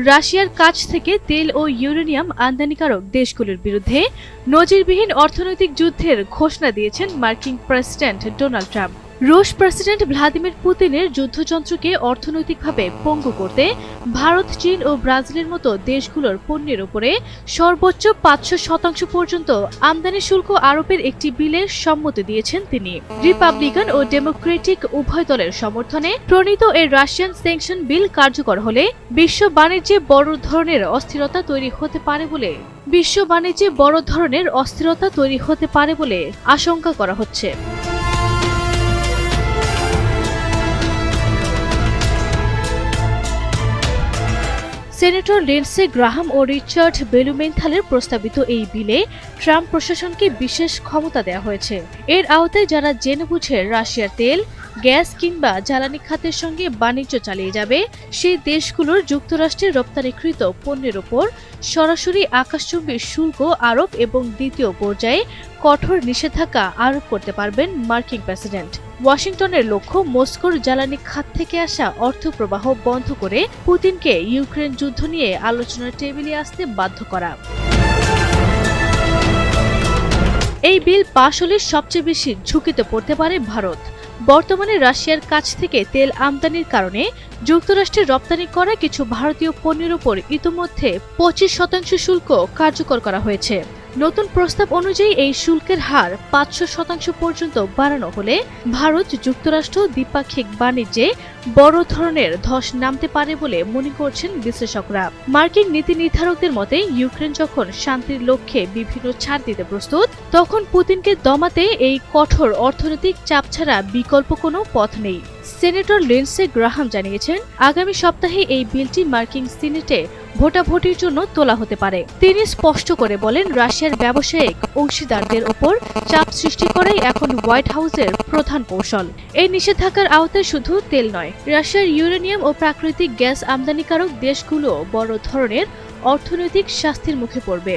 রাশিয়ার কাছ থেকে তেল ও ইউরেনিয়াম আমদানিকারক দেশগুলোর বিরুদ্ধে নজিরবিহীন অর্থনৈতিক যুদ্ধের ঘোষণা দিয়েছেন মার্কিন প্রেসিডেন্ট ডোনাল্ড ট্রাম্প। রুশ প্রেসিডেন্ট ভ্লাদিমির পুতিনের যুদ্ধযন্ত্রকে অর্থনৈতিকভাবে পঙ্গু করতে ভারত, চীন ও ব্রাজিলের মতো দেশগুলোর পণ্যের উপরে সর্বোচ্চ 500% পর্যন্ত আমদানি শুল্ক আরোপের একটি বিলে সম্মতি দিয়েছেন তিনি। রিপাবলিকান ও ডেমোক্রেটিক উভয় দলের সমর্থনে প্রণীত এই রাশিয়ান স্যাংশন বিল কার্যকর হলে বিশ্ব বাণিজ্যে বড় ধরনের অস্থিরতা তৈরি হতে পারে বলে আশঙ্কা করা হচ্ছে। সেনেটর লিন্ডসে গ্রাহাম ও রিচার্ড বেলুমেন্থালের প্রস্তাবিত এই বিলে ট্রাম্প প্রশাসনকে বিশেষ ক্ষমতা দেওয়া হয়েছে। এর আওতায় যারা জেনে বুঝে রাশিয়ার তেল, গ্যাস কিংবা জ্বালানি খাতের সঙ্গে বাণিজ্য চালিয়ে যাবে, সেই দেশগুলোর যুক্তরাষ্ট্রে রপ্তানিকৃত পণ্যের ওপর সরাসরি আকাশচুম্বী শুল্ক আরোপ এবং দ্বিতীয় পর্যায়ে কঠোর নিষেধাজ্ঞা আরোপ করতে পারবেন মার্কিন প্রেসিডেন্ট। ওয়াশিংটনের লক্ষ্য মস্কোর জ্বালানি খাত থেকে আসা অর্থ প্রবাহ বন্ধ করে পুতিনকে ইউক্রেন যুদ্ধ নিয়ে আলোচনার টেবিলে আসতে বাধ্য করা। এই বিল পাশ হলে সবচেয়ে বেশি ঝুঁকিতে পড়তে পারে ভারত। বর্তমানে রাশিয়ার কাছ থেকে তেল আমদানির কারণে যুক্তরাষ্ট্রে রপ্তানি করা কিছু ভারতীয় পণ্যের উপর ইতোমধ্যে 25% শুল্ক কার্যকর করা হয়েছে। নতুন প্রস্তাব অনুযায়ী এই শুল্কের হার 500% পর্যন্ত বাড়ানো হলে ভারত যুক্তরাষ্ট্র দ্বিপাক্ষিক বাণিজ্যে বড় ধরনের ধস নামতে পারে বলে মনে করছেন বিশ্লেষকরা। মার্কিন নীতি নির্ধারকদের মতে ইউক্রেন যখন শান্তির লক্ষ্যে বিভিন্ন ছাড় দিতে প্রস্তুত, তখন পুতিনকে দমাতে এই কঠোর অর্থনৈতিক চাপ ছাড়া বিকল্প কোনো পথ নেই। সেনেটর লিন্ডসে গ্রাহাম জানিয়েছেন, আগামী সপ্তাহে এই বিলটি মার্কিন সিনেটে ভোটাভুটির জন্য তোলা হতে পারে। তিনি স্পষ্ট করে বলেন, রাশিয়ার ব্যবসায়িক অংশীদারদের ওপর চাপ সৃষ্টি করাই এখন হোয়াইট হাউসের প্রধান কৌশল। এই নিষেধাজ্ঞার আওতায় শুধু তেল নয়, রাশিয়ার ইউরেনিয়াম ও প্রাকৃতিক গ্যাস আমদানিকারক দেশগুলো বড় ধরনের অর্থনৈতিক শাস্তির মুখে পড়বে।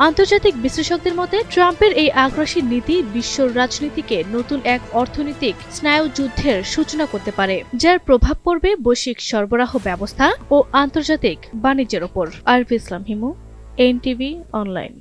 আন্তর্জাতিক বিশ্লেষকদের মতে ট্রাম্পের এই আগ্রাসী নীতি বিশ্ব রাজনীতিকে নতুন এক অর্থনৈতিক স্নায়ুযুদ্ধের সূচনা করতে পারে, যার প্রভাব পড়বে বৈশ্বিক সরবরাহ ব্যবস্থা ও আন্তর্জাতিক বাণিজ্যের ওপর। আরফি ইসলাম হিমু, এনটিভি অনলাইন।